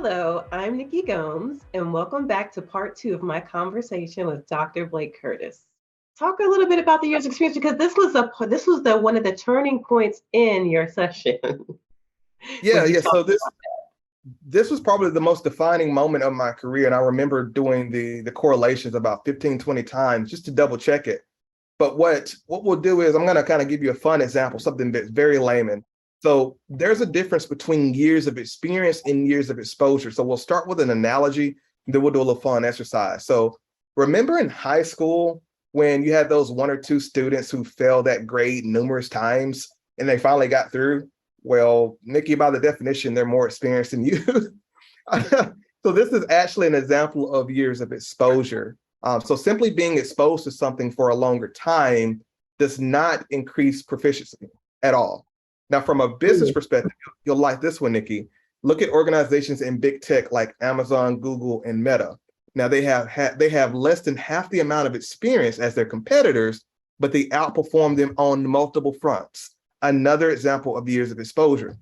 Hello, I'm Nikki Gomes, and welcome back to part two of my conversation with Dr. Blake Curtis. Talk a little bit about the year's experience because this was the one of the turning points in your session Yeah, when you yeah. talked So this was probably the most defining moment of my career. And I remember doing the correlations about 15, 20 times just to double check it. But what we'll do is I'm going to kind of give you a fun example, something that's very layman. So there's a difference between years of experience and years of exposure. So we'll start with an analogy, and then we'll do a little fun exercise. So remember in high school when you had those one or two students who failed that grade numerous times and they finally got through? Well, Nikki, by the definition, they're more experienced than you. So this is actually an example of years of exposure. So simply being exposed to something for a longer time does not increase proficiency at all. Now, from a business about. perspective, you'll like this one, Nikki. Look at organizations in big tech like Amazon, Google, and Meta. Now they have less than half the amount of experience as their competitors, but they outperform them on multiple fronts. Another example of years of exposure.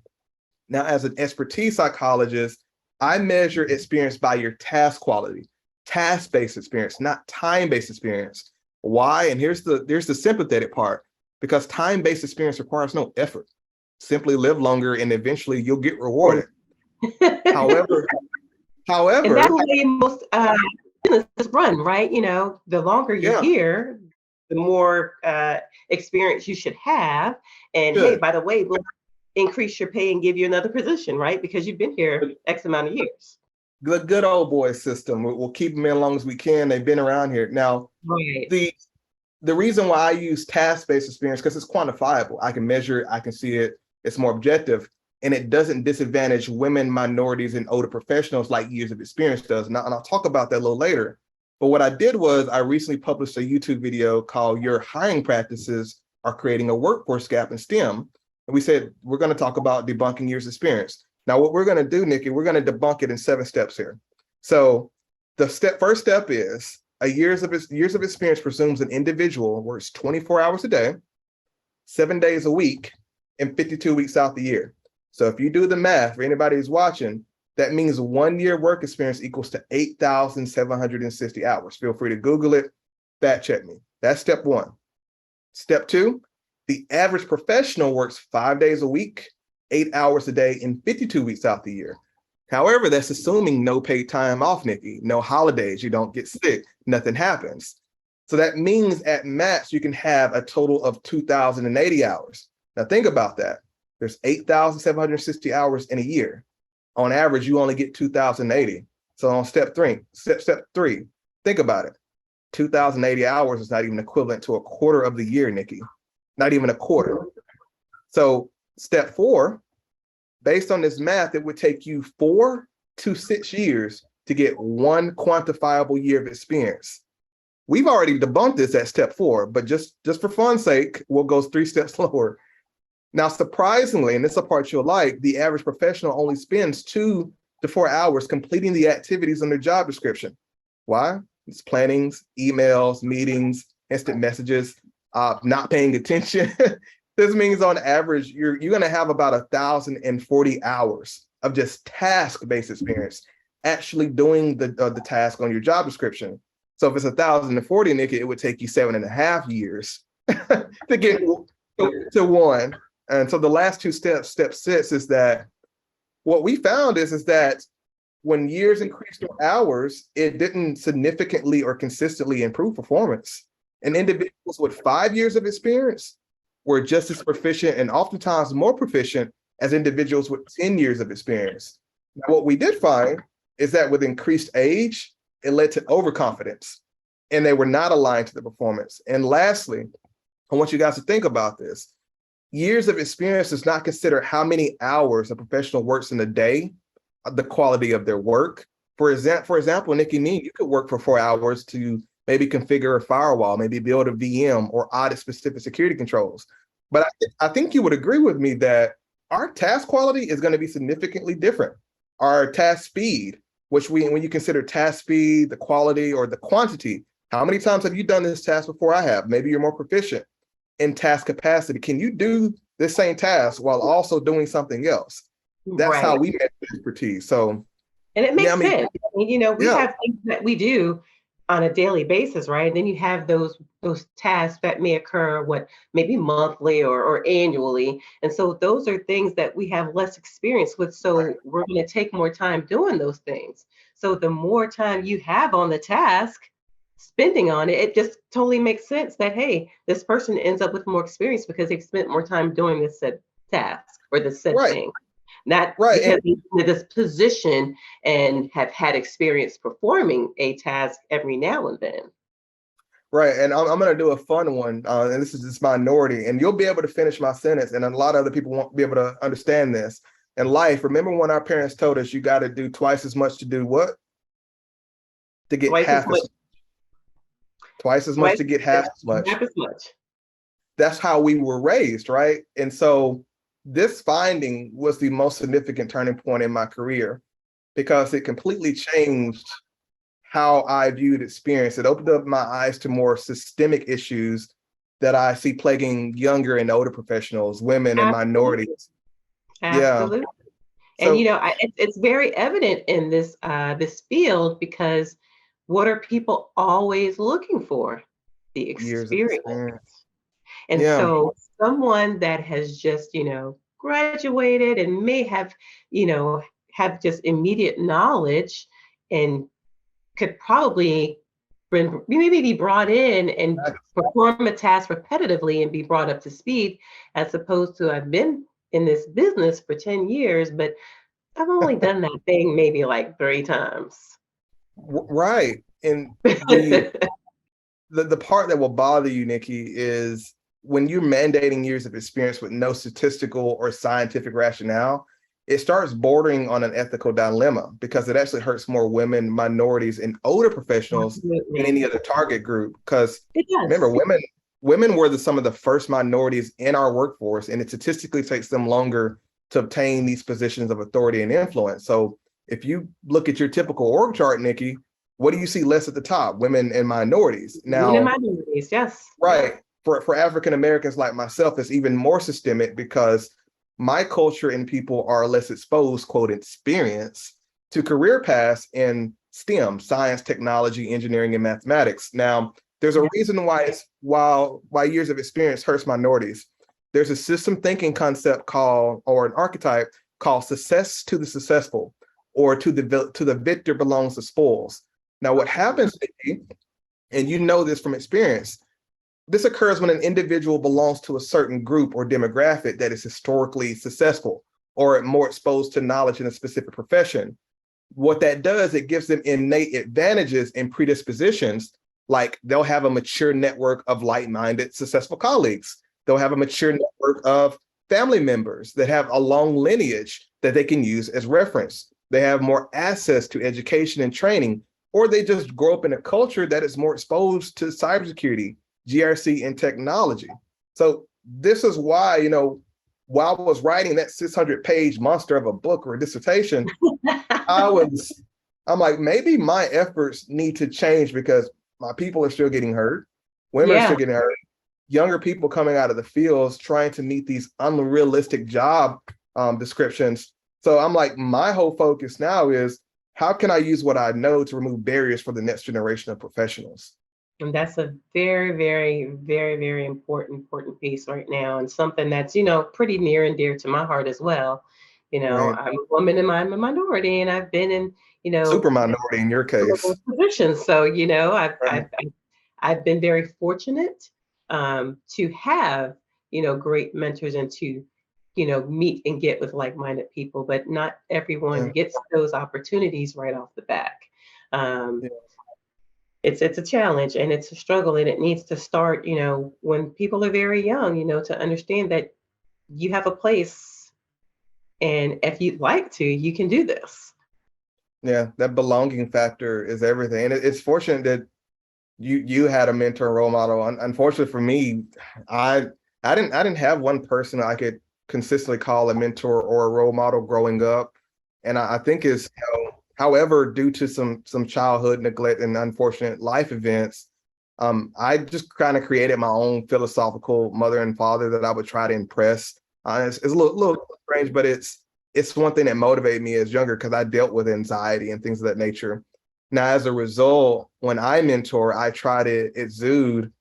Now, as an expertise psychologist, I measure experience by your task quality, task-based experience, not time-based experience. Why? And here's the sympathetic part, because time-based experience requires no effort. Simply live longer and eventually you'll get rewarded. However, And that's however, the way most businesses run, right? The longer you're yeah, here, the more experience you should have. And hey, good. by the way, we'll increase your pay and give you another position, right? Because you've been here X amount of years. Good old boy system. We'll keep them in as long as we can. They've been around here. Now, Right. the the reason why I use task-based experience because it's quantifiable. I can measure it, I can see it, it's more objective, and it doesn't disadvantage women, minorities, and older professionals like years of experience does. Now, and I'll talk about that a little later. But what I did was I recently published a YouTube video called Your Hiring Practices Are Creating a Workforce Gap in STEM. And we said we're going to talk about debunking years experience. Now, what we're going to do, Nikki, we're going to debunk it in 7 steps here. So the first step is years of experience presumes an individual works 24 hours a day, 7 days a week, and 52 weeks out the year. So if you do the math for anybody who's watching, that means 1 year work experience equals to 8,760 hours. Feel free to Google it, fact check me. That's step one. Step two, the average professional works 5 days a week, 8 hours a day, and 52 weeks out the year. However, that's assuming no paid time off, Nikki, no holidays, you don't get sick, nothing happens. So that means at max, you can have a total of 2,080 hours. Now think about that. There's 8,760 hours in a year. On average, you only get 2,080. So on step three, think about it. 2,080 hours is not even equivalent to a quarter of the year, Nikki. Not even a quarter. So step four, based on this math, it would take you 4 to 6 years to get one quantifiable year of experience. We've already debunked this at step 4, but just for fun's sake, we'll go 3 steps lower. Now, surprisingly, and this is a part you'll like, the average professional only spends 2 to 4 hours completing the activities on their job description. Why? It's plannings, emails, meetings, instant messages, not paying attention. This means on average, you're going to have about 1,040 hours of just task-based experience, actually doing the task on your job description. So if it's 1,040, Nikki, it would take you 7.5 years to get to one. And so the last 2 steps, step 6, is that what we found is that when years increased or hours, it didn't significantly or consistently improve performance. And individuals with 5 years of experience were just as proficient and oftentimes more proficient as individuals with 10 years of experience. Now, what we did find is that with increased age, it led to overconfidence, and they were not aligned to the performance. And lastly, I want you guys to think about this. Years of experience does not consider how many hours a professional works in a day, the quality of their work. For example, Nikki, you could work for 4 hours to maybe configure a firewall, maybe build a VM or audit specific security controls. But I think you would agree with me that our task quality is going to be significantly different. Our task speed, which when you consider task speed, the quality or the quantity, how many times have you done this task before? I have. Maybe you're more proficient. In task capacity, can you do the same task while also doing something else? That's Right. how we measure expertise. So And it Yeah, I makes mean, sense. I mean, we yeah, have things that we do on a daily basis, right? And then you have those tasks that may occur, what maybe monthly or annually. And so those are things that we have less experience with. right, So we're going to take more time doing those things. So the more time you have on the task, spending on it, it just totally makes sense that hey, this person ends up with more experience because they've spent more time doing this said task or this said right, thing, not right. because they're in this position and have had experience performing a task every now and then. Right, and I'm going to do a fun one, and this is just minority, and you'll be able to finish my sentence, and a lot of other people won't be able to understand this. In life, remember when our parents told us you got to do twice as much to do what? To get Twice as half much, as twice as much twice to get half as much. half as much. That's how we were raised, right? And so this finding was the most significant turning point in my career because it completely changed how I viewed experience. It opened up my eyes to more systemic issues that I see plaguing younger and older professionals, women and Absolutely, minorities. Yeah. absolutely. And So it's very evident in this field because what are people always looking for? The years of experience. experience. And Yeah. so someone that has just, graduated and may you know, have just immediate knowledge and could probably maybe be brought in and perform a task repetitively and be brought up to speed, as opposed to I've been in this business for 10 years, but I've only done that thing maybe like 3 times. Right. And the part that will bother you, Nikki, is when you're mandating years of experience with no statistical or scientific rationale, it starts bordering on an ethical dilemma because it actually hurts more women, minorities, and older professionals than Absolutely. any other target group. Because It remember, does. women were some of the first minorities in our workforce, and it statistically takes them longer to obtain these positions of authority and influence. So if you look at your typical org chart, Nikki, what do you see less at the top? Women and minorities. Women and Now, minorities, yes. right. For African Americans like myself, it's even more systemic because my culture and people are less exposed, quote, experience to career paths in STEM, science, technology, engineering, and mathematics. Now, there's a reason why why years of experience hurts minorities. There's a system thinking concept called, or an archetype called success to the successful, or to the victor belongs the spoils. Now, what happens, Nikki, and you know this from experience, this occurs when an individual belongs to a certain group or demographic that is historically successful or more exposed to knowledge in a specific profession. What that does, it gives them innate advantages and predispositions, like they'll have a mature network of like-minded, successful colleagues. They'll have a mature network of family members that have a long lineage that they can use as reference. They have more access to education and training, or they just grow up in a culture that is more exposed to cybersecurity, GRC, and technology. So this is why, while I was writing that 600-page monster of a book or a dissertation, I'm like, maybe my efforts need to change because my people are still getting hurt. Women are Yeah. still getting hurt. Younger people coming out of the fields trying to meet these unrealistic job descriptions. So I'm like, my whole focus now is how can I use what I know to remove barriers for the next generation of professionals? And that's a very, very, very, very important piece right now, and something that's, pretty near and dear to my heart as well. Right. I'm a woman and I'm a minority, and I've been in, Super minority in your some of those case. positions. So, Right. I've been very fortunate to have, great mentors and to, meet and get with like-minded people, but not everyone Yeah. gets those opportunities right off the bat. Um, Yeah. it's a challenge and it's a struggle, and it needs to start, when people are very young, to understand that you have a place, and if you'd like to, you can do this. Yeah, that belonging factor is everything. And it's fortunate that you had a mentor and role model. Unfortunately for me, I I didn't have one person I could consistently call a mentor or a role model growing up. And I think is, however, due to some childhood neglect and unfortunate life events, I just kind of created my own philosophical mother and father that I would try to impress. It's a little strange, but it's one thing that motivated me as younger because I dealt with anxiety and things of that nature. Now, as a result, when I mentor, I try to exude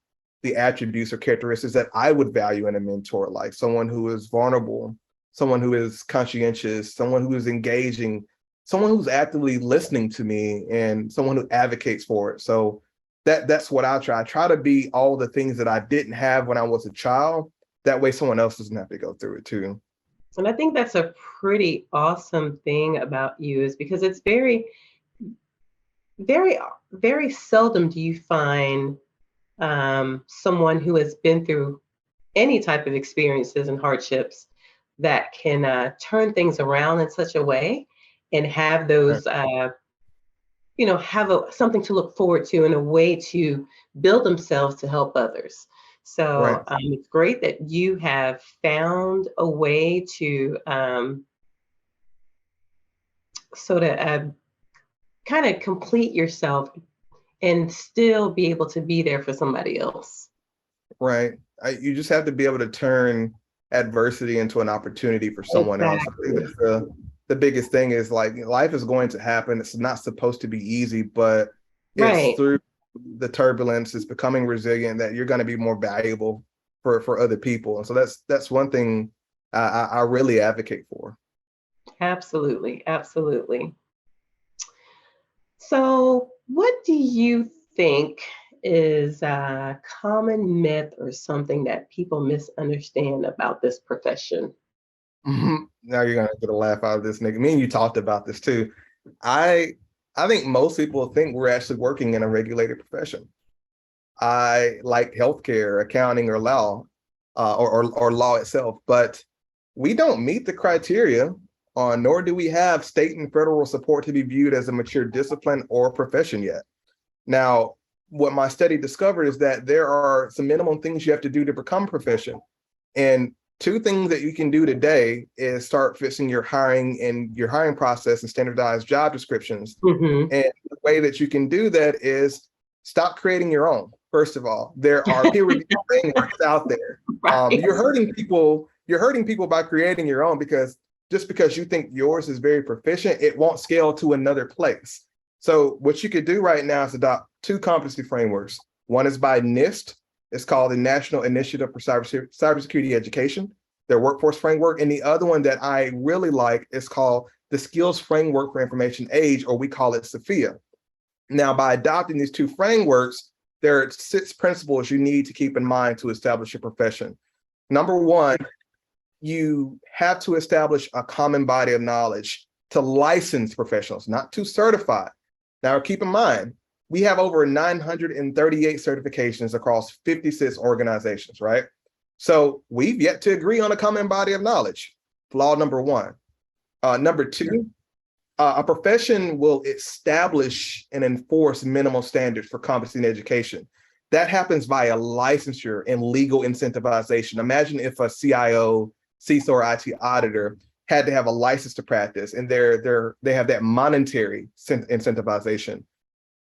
the attributes or characteristics that I would value in a mentor, like someone who is vulnerable, someone who is conscientious, someone who is engaging, someone who's actively listening to me, and someone who advocates for it. So that's what I try. I try to be all the things that I didn't have when I was a child. That way someone else doesn't have to go through it too. And I think that's a pretty awesome thing about you, is because it's very, very, very seldom do you find someone who has been through any type of experiences and hardships that can turn things around in such a way and have Right. those, have something to look forward to and a way to build themselves to help others. Right. So it's great that you have found a way to sort of kind of complete yourself and still be able to be there for somebody else. Right. You just have to be able to turn adversity into an opportunity for someone else. I think Exactly. that's the biggest thing is like life is going to happen. It's not supposed to be easy, but it's Right. through the turbulence, it's becoming resilient that you're going to be more valuable for other people. And so that's one thing I really advocate for. Absolutely. Absolutely. So, what do you think is a common myth or something that people misunderstand about this profession? Now you're gonna get a laugh out of this, Niki. Me and you talked about this too. I I think most people think we're actually working in a regulated profession. I like healthcare, accounting, or law, or law itself, but we don't meet the criteria, nor do we have state and federal support to be viewed as a mature discipline or profession yet. Now, what my study discovered is that there are some minimum things you have to do to become proficient. And two things that you can do today is start fixing your hiring process and standardized job descriptions. Hmm. And the way that you can do that is stop creating your own. First of all, there are peer-reviewed frameworks out there. Right. You're hurting people. You're hurting people by creating your own because just because you think yours is very proficient, it won't scale to another place. So what you could do right now is adopt two competency frameworks. One is by NIST. It's called the National Initiative for Cybersecurity Education, their workforce framework. And the other one that I really like is called the Skills Framework for Information Age, or we call it SOFIA. Now, by adopting these two frameworks, there are 6 principles you need to keep in mind to establish your profession. Number one, you have to establish a common body of knowledge to license professionals, not to certify. Now, keep in mind, we have over 938 certifications across 56 organizations, right? So we've yet to agree on a common body of knowledge. Flaw number one. Number two, a profession will establish and enforce minimal standards for competency in education. That happens via licensure and legal incentivization. Imagine if a CIO, CISO, or IT auditor had to have a license to practice, and they have that monetary incentivization.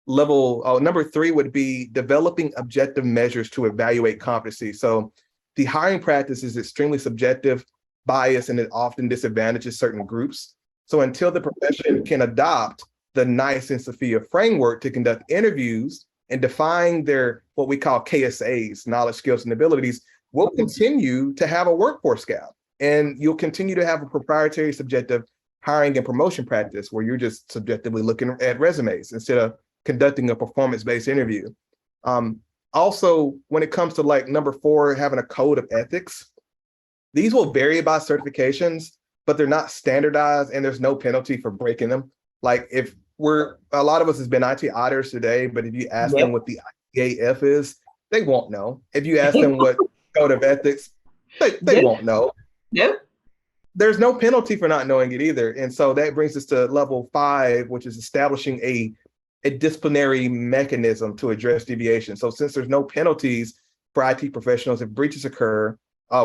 Number three would be developing objective measures to evaluate competency. So the hiring practice is extremely subjective, biased, and it often disadvantages certain groups. So until the profession can adopt the NICE and SOFIA framework to conduct interviews and define their what we call KSAs, knowledge, skills, and abilities, we'll continue to have a workforce gap. And you'll continue to have a proprietary subjective hiring and promotion practice where you're just subjectively looking at resumes instead of conducting a performance-based interview. Also, when it comes to like number 4, having a code of ethics, these will vary by certifications, but they're not standardized and there's no penalty for breaking them. Like if a lot of us has been IT auditors today, but if you ask them Yep. what the IAF is, they won't know. If you ask them what code of ethics, they Yep. won't know. Yep. There's no penalty for not knowing it either. And so that brings us to level 5, which is establishing a disciplinary mechanism to address deviation. So since there's no penalties for IT professionals if breaches occur,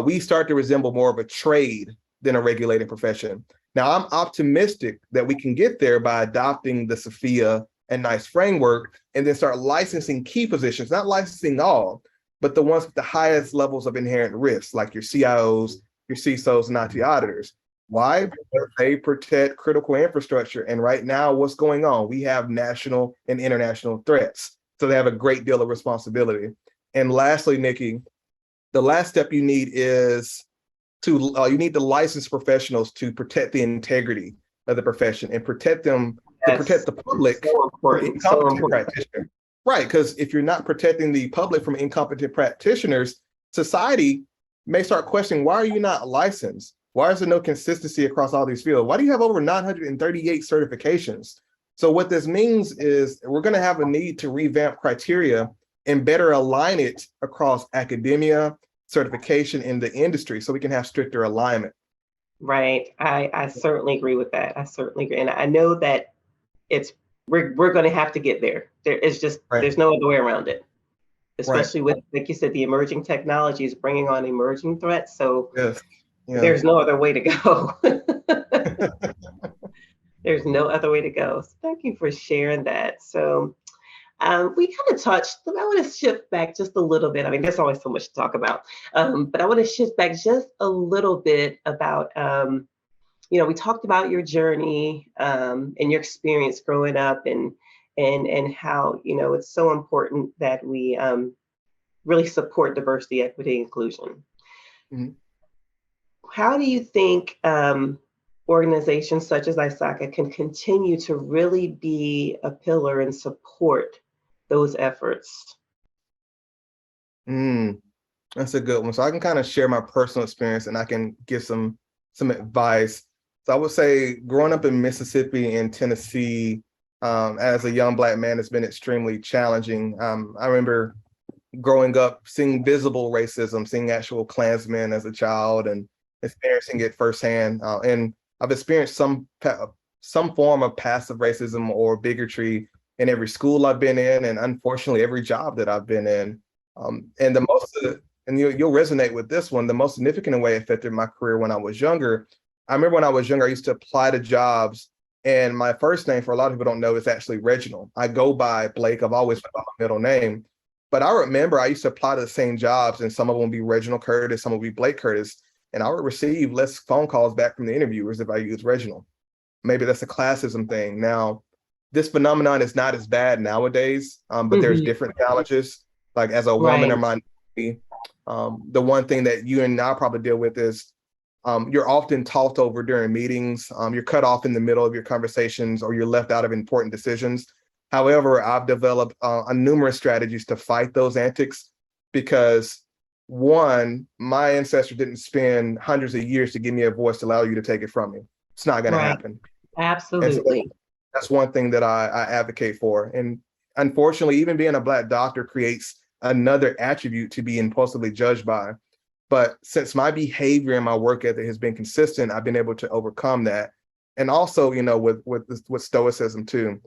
we start to resemble more of a trade than a regulated profession. Now, I'm optimistic that we can get there by adopting the SOFIA and NICE framework and then start licensing key positions, not licensing all, but the ones with the highest levels of inherent risk, like your CIOs, your CISOs, and IT auditors. Why? Because they protect critical infrastructure. And right now, what's going on? We have national and international threats. So they have a great deal of responsibility. And lastly, Niki, the last step you need is you need to license professionals to protect the integrity of the profession and protect them, to protect Yes. the public So from important. So incompetent important. practitioners. Right, because if you're not protecting the public from incompetent practitioners, society may start questioning, why are you not licensed? Why is there no consistency across all these fields? Why do you have over 938 certifications? So what this means is we're going to have a need to revamp criteria and better align it across academia, certification, in the industry, so we can have stricter alignment. Right. I certainly agree with that. I certainly agree. And I know that it's we're going to have to get there. It's just Right, there's no other way around it. right. Especially with, like you said, the emerging technologies bringing on emerging threats. So Yes, yeah. there's no other way to go. There's no other way to go. So thank you for sharing that. So we kind of touched, I want to shift back just a little bit. I mean, there's always so much to talk about, but I want to shift back just a little bit about, we talked about your journey and your experience growing up and how, it's so important that we really support diversity, equity, inclusion. Mhm. How do you think organizations such as ISACA can continue to really be a pillar and support those efforts? That's a good one. So I can kind of share my personal experience and I can give some advice. So I would say growing up in Mississippi and Tennessee as a young Black man has been extremely challenging. I remember growing up seeing visible racism, seeing actual Klansmen as a child and experiencing it firsthand. And I've experienced some form of passive racism or bigotry in every school I've been in, and unfortunately every job that I've been in. And the most, and you'll resonate with this one, the most significant way it affected my career when I was younger. I remember when I was younger, I used to apply to jobs, and my first name, for a lot of people don't know, is actually Reginald. I go by Blake. I've always put my middle name. But I remember I used to apply to the same jobs, and some of them would be Reginald Curtis, some would be Blake Curtis, and I would receive less phone calls back from the interviewers if I used Reginald. Maybe that's a classism thing. Now, this phenomenon is not as bad nowadays, but there's Mhm. different challenges. Like as a woman or Right. minority, the one thing that you and I probably deal with is you're often talked over during meetings. You're cut off in the middle of your conversations, or you're left out of important decisions. However, I've developed numerous strategies to fight those antics because, one, my ancestors didn't spend hundreds of years to give me a voice to allow you to take it from me. It's not going to Right. happen. And so Absolutely. that's one thing that I advocate for. And unfortunately, even being a Black doctor creates another attribute to be impulsively judged by. But since my behavior and my work ethic has been consistent, I've been able to overcome that. And also, with stoicism too.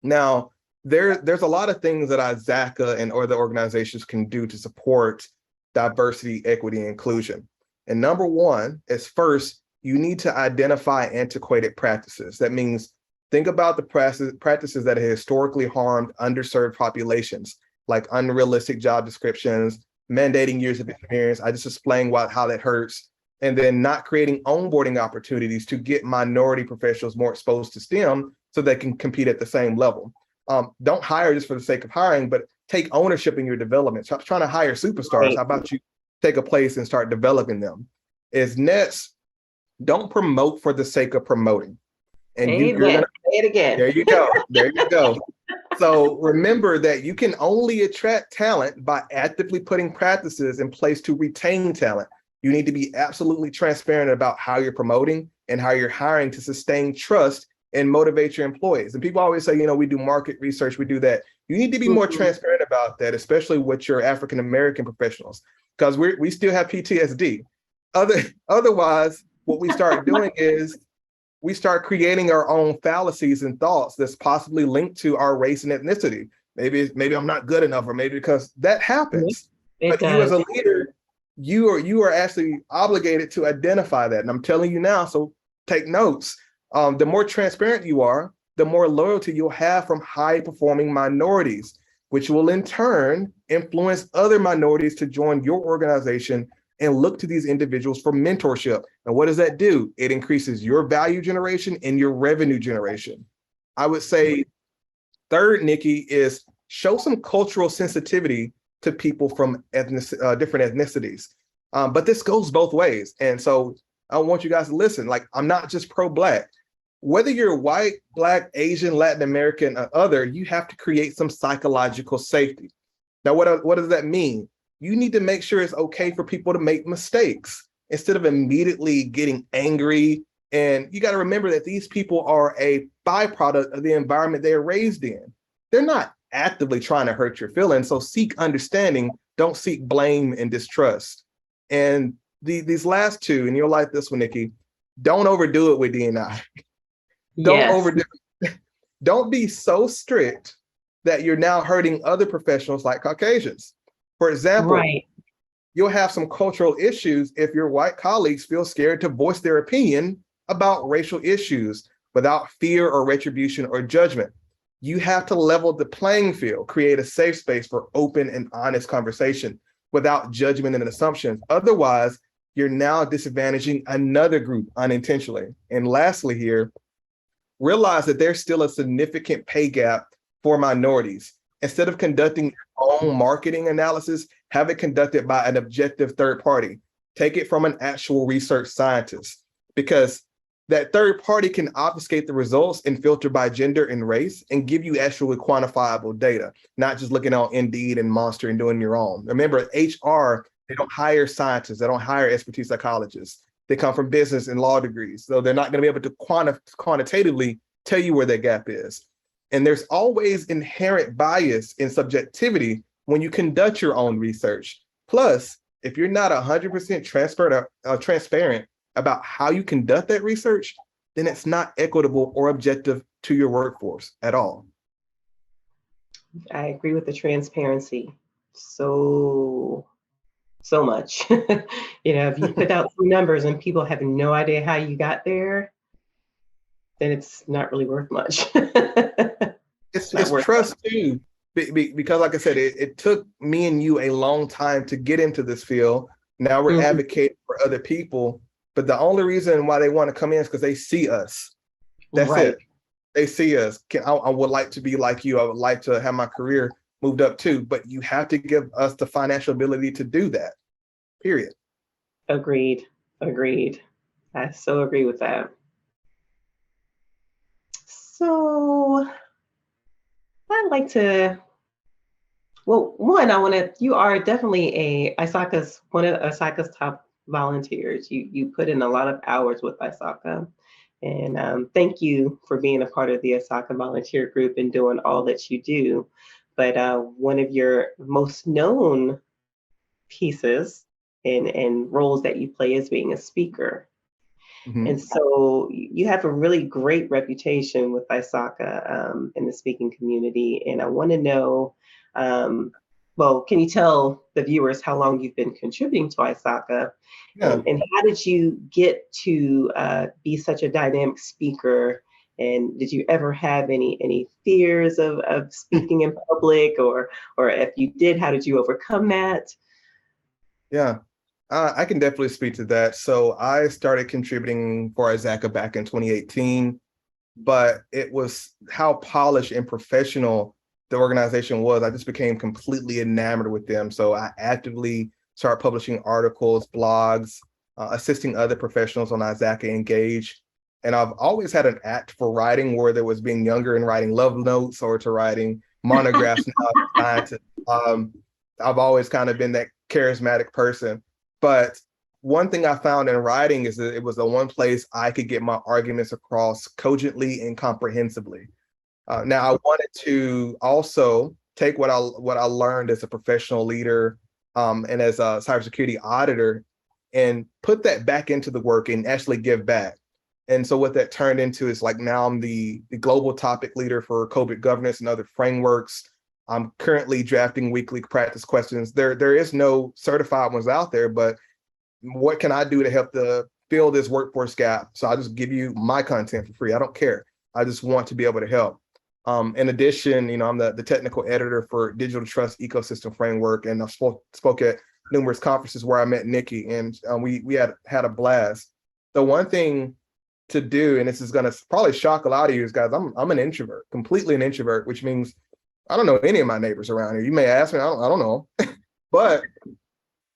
Now, there's a lot of things that ISACA and other organizations can do to support diversity, equity, and inclusion. And number one is, first, you need to identify antiquated practices. That means think about the practices that have historically harmed underserved populations, like unrealistic job descriptions, mandating years of experience. I just explained how that hurts. And then not creating onboarding opportunities to get minority professionals more exposed to STEM so they can compete at the same level. Don't hire just for the sake of hiring, but take ownership in your development. Stop trying to hire superstars. Right. How about you take a place and start developing them? Is next, don't promote for the sake of promoting. And you're Amen. gonna, Say it again. there you go. There you go. So remember that you can only attract talent by actively putting practices in place to retain talent. You need to be absolutely transparent about how you're promoting and how you're hiring to sustain trust and motivate your employees. And people always say, we do market research, we do that. You need to be more Mhm. transparent about that, especially with your African American professionals, because we still have PTSD. Otherwise, what we start doing is we start creating our own fallacies and thoughts that's possibly linked to our race and ethnicity. Maybe I'm not good enough, or maybe because that Mhm. happens. It But you as does. a leader, you are actually obligated to identify that. And I'm telling you now, so take notes. The more transparent you are, the more loyalty you'll have from high performing minorities, which will in turn influence other minorities to join your organization and look to these individuals for mentorship. And what does that do? It increases your value generation and your revenue generation. I would say third, Niki, is show some cultural sensitivity to people from different ethnicities. But this goes both ways. And so I want you guys to listen. Like, I'm not just pro-Black. Whether you're white, Black, Asian, Latin American, or other, you have to create some psychological safety. Now, what does that mean? You need to make sure it's okay for people to make mistakes instead of immediately getting angry. And you got to remember that these people are a byproduct of the environment they are raised in. They're not actively trying to hurt your feelings. So seek understanding, don't seek blame and distrust. And these last two, and you'll like this one, Niki, don't overdo it with D&I. Don't overdo it. Don't be so strict that you're now hurting other professionals like Caucasians. For example, you'll have some cultural issues if your white colleagues feel scared to voice their opinion about racial issues without fear or retribution or judgment. You have to level the playing field, create a safe space for open and honest conversation without judgment and assumptions. Otherwise, you're now disadvantaging another group unintentionally. And lastly here, realize that there's still a significant pay gap for minorities. Instead of conducting your own marketing analysis, have it conducted by an objective third party. Take it from an actual research scientist, because that third party can obfuscate the results and filter by gender and race and give you actually quantifiable data, not just looking on Indeed and Monster and doing your own. Remember, HR, they don't hire scientists, they don't hire expertise psychologists. They come from business and law degrees. So they're not going to be able to quantitatively tell you where that gap is. And there's always inherent bias and subjectivity when you conduct your own research. Plus, if you're not 100% transparent about how you conduct that research, then it's not equitable or objective to your workforce at all. I agree with the transparency so much. If you put out some numbers and people have no idea how you got there, then it's not really worth much. It's trust too, because like I said, it took me and you a long time to get into this field. Now we're advocating for other people, but the only reason why they want to come in is because they see us. That's it. They see us. I would like to be like you. I would like to have my career moved up too, but you have to give us the financial ability to do that, period. Agreed. I so agree with that. So I'd like to, you are definitely one of ISACA's top volunteers. You put in a lot of hours with ISACA. And thank you for being a part of the ISACA volunteer group and doing all that you do. But one of your most known pieces and roles that you play is being a speaker. Mm-hmm. And so you have a really great reputation with ISACA in the speaking community. And I want to know, can you tell the viewers how long you've been contributing to ISACA? Yeah. And how did you get to be such a dynamic speaker? And did you ever have any fears of speaking in public, or if you did, how did you overcome that? Yeah, I can definitely speak to that. So I started contributing for ISACA back in 2018, but it was how polished and professional the organization was. I just became completely enamored with them. So I actively started publishing articles, blogs, assisting other professionals on ISACA Engage. And I've always had an act for writing, whether it was being younger and writing love notes or to writing monographs. I've always kind of been that charismatic person. But one thing I found in writing is that it was the one place I could get my arguments across cogently and comprehensively. Now, I wanted to also take what I learned as a professional leader and as a cybersecurity auditor and put that back into the work and actually give back. And so what that turned into is like now I'm the global topic leader for COVID governance and other frameworks. I'm currently drafting weekly practice questions. There is no certified ones out there, but what can I do to help fill this workforce gap? So I'll just give you my content for free. I don't care. I just want to be able to help. In addition, I'm the technical editor for Digital Trust Ecosystem Framework, and I've spoke at numerous conferences where I met Niki, and we had a blast. The one thing to do, and this is going to probably shock a lot of you guys, I'm an introvert, completely an introvert, which means I don't know any of my neighbors around here. You may ask me, I don't know. But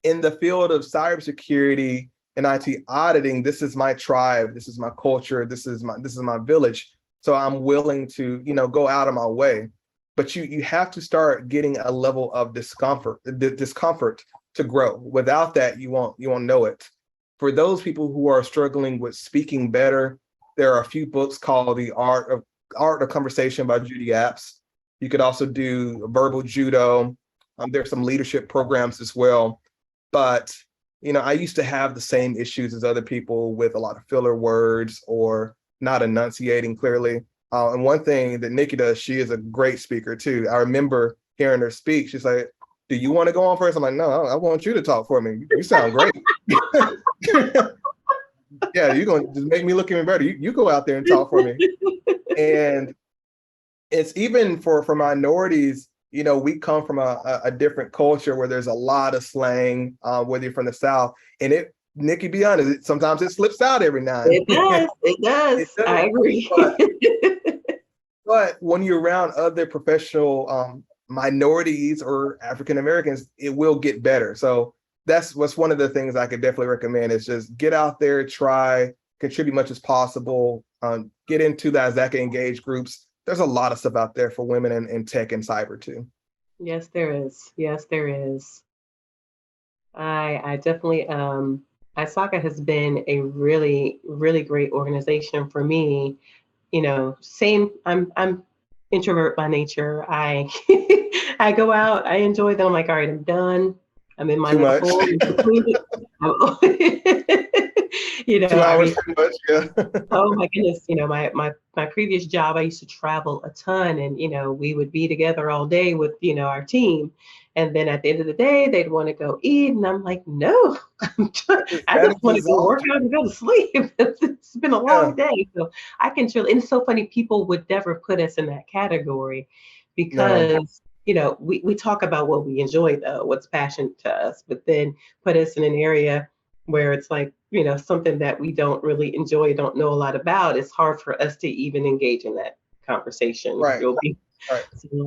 in the field of cybersecurity and IT auditing, this is my tribe, this is my culture, this is my village. So I'm willing to, go out of my way. But you have to start getting a level of discomfort to grow. Without that, you won't know it. For those people who are struggling with speaking better, there are a few books called The Art of Conversation by Judy Apps. You could also do verbal judo. There's some leadership programs as well. But, I used to have the same issues as other people with a lot of filler words or not enunciating clearly. And one thing that Niki does, she is a great speaker too. I remember hearing her speak. She's like, "Do you want to go on first?" I'm like, "No, I want you to talk for me. You sound great." Yeah, you're going to just make me look even better. You go out there and talk for me. And it's even for minorities, we come from a different culture where there's a lot of slang, whether you're from the South. And Niki, be honest, sometimes it slips out every now and then. It does. I agree. But when you're around other professional minorities or African Americans, it will get better. So that's what's one of the things I could definitely recommend is just get out there, try, contribute much as possible, get into the ISACA Engage groups. There's a lot of stuff out there for women in tech and cyber too. Yes, there is. Yes, there is. I definitely, ISACA has been a really, really great organization for me. I'm introvert by nature. I I go out, I enjoy them. I'm like, all right, I'm done. I'm in my Too little much. hole. 2 hours too much, yeah. Oh my goodness, my previous job, I used to travel a ton, and we would be together all day with our team, and then at the end of the day, they'd want to go eat, and I'm like, no, I just want to go work out and go to sleep. It's been a long day, so I can chill. And it's so funny, people would never put us in that category because we talk about what we enjoy though, what's passion to us, but then put us in an area where it's like, something that we don't really enjoy, don't know a lot about. It's hard for us to even engage in that conversation. Right.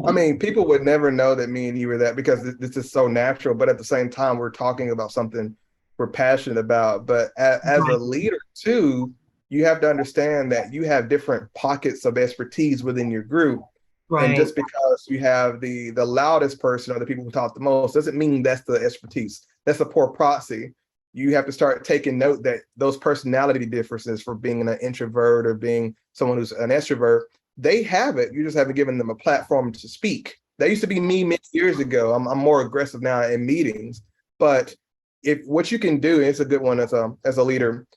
I mean, people would never know that me and you were that because this is so natural, but at the same time, we're talking about something we're passionate about. But as a leader too, you have to understand that you have different pockets of expertise within your group. Right. And just because you have the loudest person or the people who talk the most doesn't mean that's the expertise. That's a poor proxy. You have to start taking note that those personality differences for being an introvert or being someone who's an extrovert, they have it. You just haven't given them a platform to speak. That used to be me many years ago. I'm more aggressive now in meetings. But if what you can do, and it's a good one as a leader,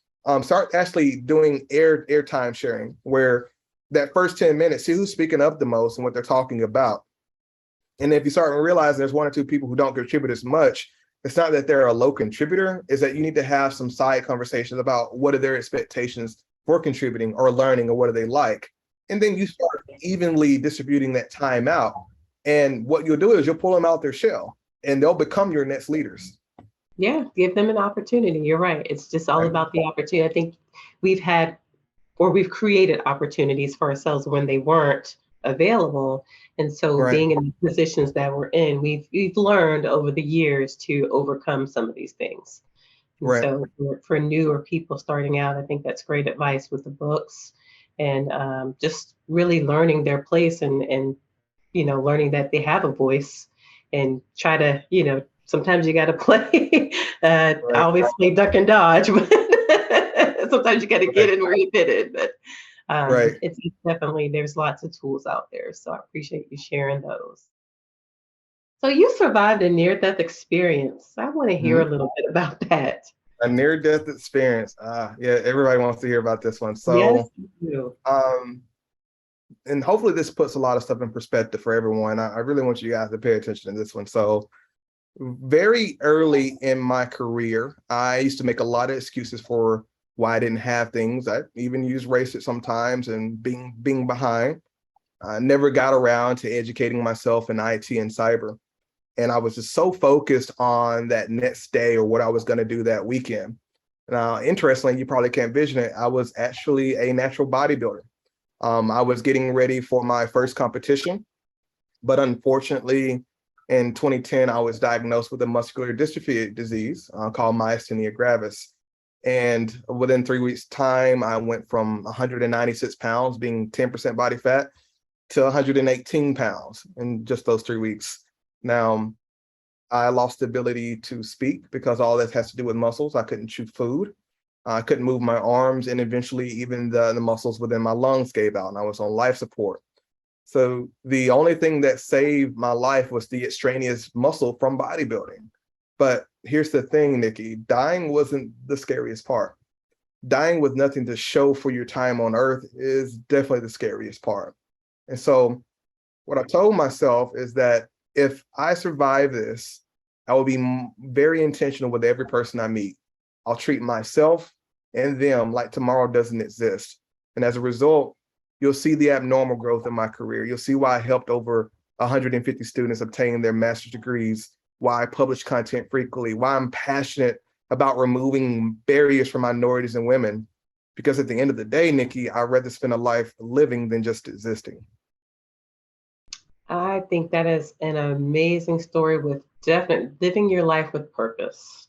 start actually doing airtime sharing, where that first 10 minutes, see who's speaking up the most and what they're talking about. And if you start to realize there's 1 or 2 people who don't contribute as much, it's not that they're a low contributor, it's that you need to have some side conversations about what are their expectations for contributing or learning, or what do they like. And then you start evenly distributing that time out. And what you'll do is you'll pull them out their shell and they'll become your next leaders. Yeah, give them an opportunity. You're right. It's just all about the opportunity. I think we've created opportunities for ourselves when they weren't available. And so being in the positions that we're in, we've learned over the years to overcome some of these things. And so for newer people starting out, I think that's great advice with the books and just really learning their place and learning that they have a voice and try to, sometimes you got to play. I always play duck and dodge, but sometimes you got to get in where you fit in. But it's definitely, there's lots of tools out there. So I appreciate you sharing those. So you survived a near-death experience. I want to hear a little bit about that. A near-death experience. Yeah, everybody wants to hear about this one. So, yes, you do. And hopefully this puts a lot of stuff in perspective for everyone. I really want you guys to pay attention to this one. So very early in my career, I used to make a lot of excuses for why I didn't have things. I even used race sometimes and being behind. I never got around to educating myself in IT and cyber. And I was just so focused on that next day or what I was going to do that weekend. Now, interestingly, you probably can't vision it, I was actually a natural bodybuilder. I was getting ready for my first competition, but unfortunately, in 2010, I was diagnosed with a muscular dystrophy disease called myasthenia gravis. And within 3 weeks' time, I went from 196 pounds, being 10% body fat, to 118 pounds in just those 3 weeks. Now, I lost the ability to speak because all this has to do with muscles. I couldn't chew food. I couldn't move my arms, and eventually even the muscles within my lungs gave out, and I was on life support. So the only thing that saved my life was the extraneous muscle from bodybuilding. But here's the thing, Niki, dying wasn't the scariest part. Dying with nothing to show for your time on earth is definitely the scariest part. And so what I told myself is that if I survive this, I will be very intentional with every person I meet. I'll treat myself and them like tomorrow doesn't exist. And as a result, you'll see the abnormal growth in my career. You'll see why I helped over 150 students obtain their master's degrees, why I publish content frequently, why I'm passionate about removing barriers for minorities and women. Because at the end of the day, Niki, I'd rather spend a life living than just existing. I think that is an amazing story with definite living your life with purpose.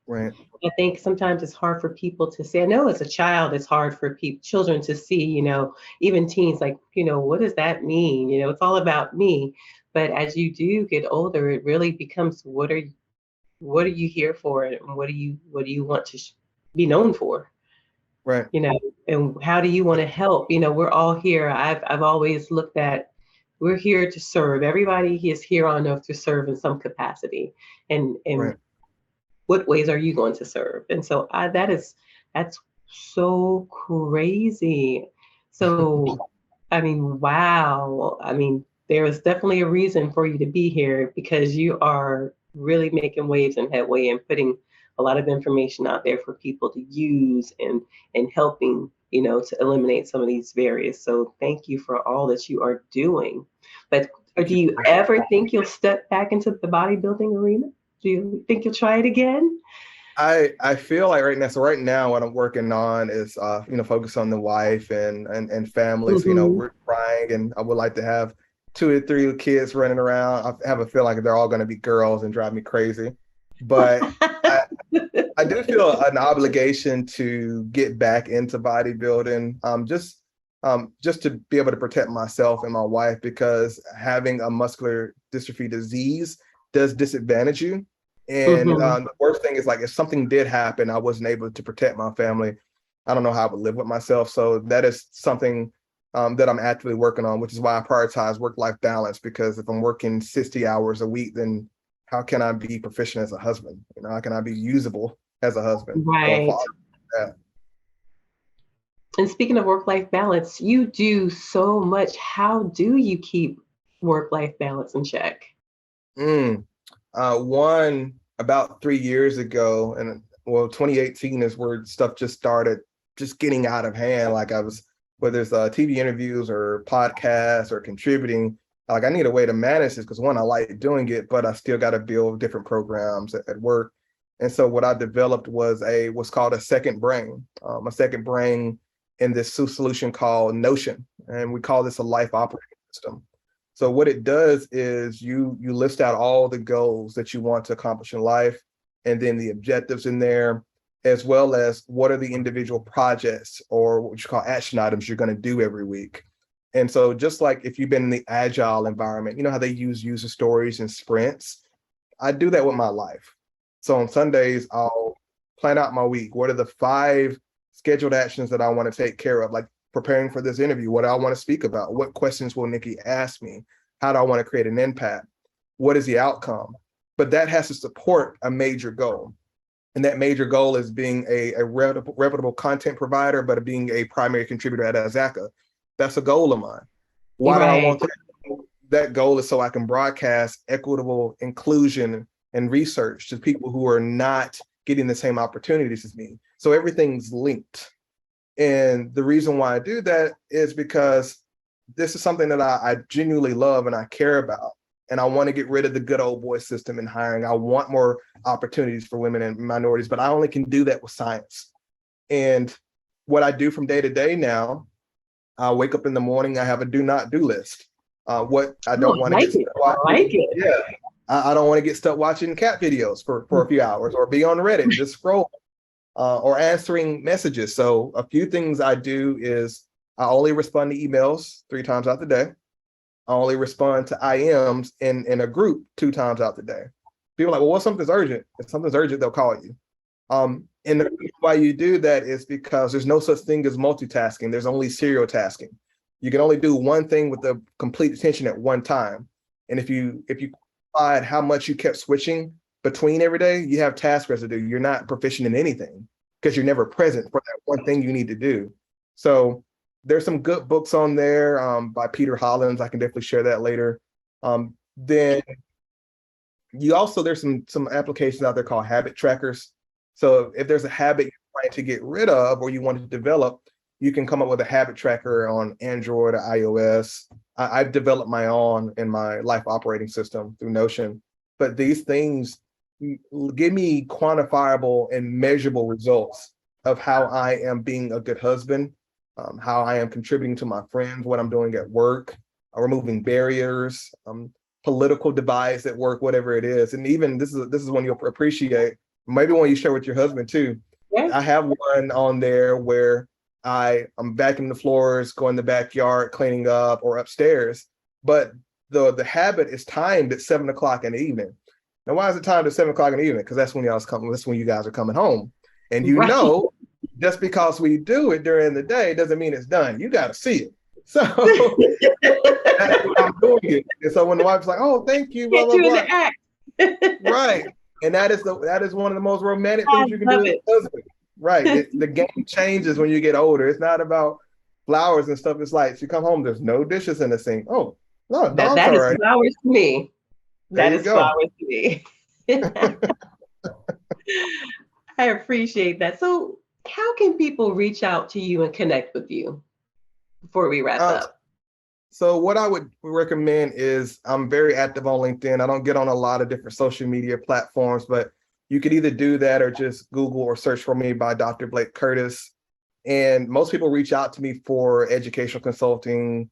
Right. I think sometimes it's hard for people to see. I know as a child, it's hard for children to see, even teens, like, what does that mean? It's all about me. But as you do get older, it really becomes what are you here for, and what do you want to be known for? Right. And how do you want to help? We're all here. I've always looked at, we're here to serve. Everybody is here on earth to serve in some capacity. And Right. what ways are you going to serve? And so that's so crazy. So I mean, wow. I mean, there is definitely a reason for you to be here, because you are really making waves and headway and putting a lot of information out there for people to use, and helping, to eliminate some of these barriers. So thank you for all that you are doing. But do you ever think you'll step back into the bodybuilding arena? Do you think you'll try it again? I feel like right now what I'm working on is focus on the wife and family. So, Mm-hmm. we're trying, and I would like to have 2 or 3 kids running around. I have a feel like they're all going to be girls and drive me crazy. But I do feel an obligation to get back into bodybuilding, just to be able to protect myself and my wife, because having a muscular dystrophy disease does disadvantage you. And Mm-hmm. the worst thing is, like, if something did happen, I wasn't able to protect my family, I don't know how I would live with myself. So that is something that I'm actively working on, which is why I prioritize work-life balance, because if I'm working 60 hours a week, then how can I be proficient as a husband? How can I be usable as a husband or a Right. father? Yeah. And speaking of work-life balance, you do so much. How do you keep work-life balance in check? Mm. One, about 3 years ago, and well, 2018 is where stuff just started just getting out of hand. Like, I was, whether it's TV interviews or podcasts or contributing, like, I need a way to manage this, because one, I like doing it, but I still got to build different programs at work. And so what I developed was what's called a second brain in this solution called Notion. And we call this a life operating system. So what it does is you list out all the goals that you want to accomplish in life, and then the objectives in there, as well as what are the individual projects or what you call action items you're going to do every week. And so just like if you've been in the agile environment, you know how they use user stories and sprints? I do that with my life. So on Sundays, I'll plan out my week. What are the 5 scheduled actions that I want to take care of? Like preparing for this interview, what do I want to speak about? What questions will Niki ask me? How do I want to create an impact? What is the outcome? But that has to support a major goal. And that major goal is being a reputable content provider, but being a primary contributor at ISACA. That's a goal of mine. Why do I Right. want that? That goal is so I can broadcast equitable inclusion and research to people who are not getting the same opportunities as me. So everything's linked. And the reason why I do that is because this is something that I genuinely love and I care about. And I want to get rid of the good old boy system in hiring. I want more opportunities for women and minorities, but I only can do that with science. And what I do from day to day now, I wake up in the morning, I have a do not do list. What I don't want to get stuck watching. Yeah, I don't want to get stuck watching cat videos for a few hours, or be on Reddit and just scroll, or answering messages. So a few things I do is I only respond to emails 3 times out the day. I only respond to IMs in a group 2 times out the day. People are like, well, what something's urgent? If something's urgent, they'll call you. And the reason why you do that is because there's no such thing as multitasking. There's only serial tasking. You can only do one thing with the complete attention at one time. And if you quantified how much you kept switching between every day, you have task residue. You're not proficient in anything because you're never present for that one thing you need to do. So there's some good books on there by Peter Hollins. I can definitely share that later. Then you also, there's some applications out there called habit trackers. So if there's a habit you're trying to get rid of or you want to develop, you can come up with a habit tracker on Android or iOS. I've developed my own in my life operating system through Notion. But these things give me quantifiable and measurable results of how I am being a good husband, how I am contributing to my friends, what I'm doing at work, removing barriers, political divides at work, whatever it is. And even this is one you'll appreciate, maybe one you share with your husband too. Yeah. I have one on there where I'm vacuuming the floors, going to the backyard, cleaning up, or upstairs. But the habit is timed at 7 o'clock in the evening. Now, why is it timed at 7 o'clock in the evening? Because that's when that's when you guys are coming home. And you know, just because we do it during the day doesn't mean it's done. You got to see it. So that's what I'm doing it. And so when the wife's like, "Oh, thank you," blah, blah, blah. Right. And that is one of the most romantic things you can do with a husband. Right. The game changes when you get older. It's not about flowers and stuff. It's like, you come home, there's no dishes in the sink. Oh, no, that is flowers to me. That is flowers to me. I appreciate that. So how can people reach out to you and connect with you before we wrap up? So what I would recommend is, I'm very active on LinkedIn. I don't get on a lot of different social media platforms, but you could either do that or just Google or search for me by Dr. Blake Curtis. And most people reach out to me for educational consulting,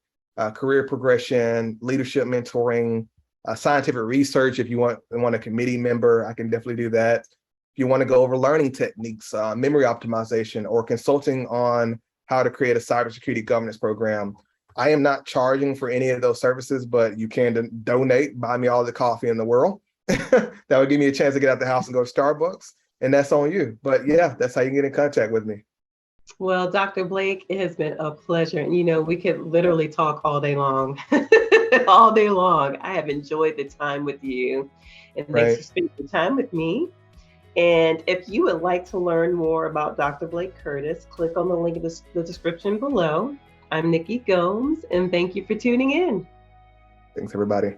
career progression, leadership mentoring, scientific research. If you want a committee member, I can definitely do that. If you want to go over learning techniques, memory optimization, or consulting on how to create a cybersecurity governance program. I am not charging for any of those services, but you can donate, buy me all the coffee in the world. That would give me a chance to get out the house and go to Starbucks, and that's on you. But yeah, that's how you can get in contact with me. Well, Dr. Blake, it has been a pleasure. And we could literally talk all day long, all day long. I have enjoyed the time with you, and thanks for spending time with me. And if you would like to learn more about Dr. Blake Curtis, click on the link in the description below. I'm Niki Gomes, and thank you for tuning in. Thanks, everybody.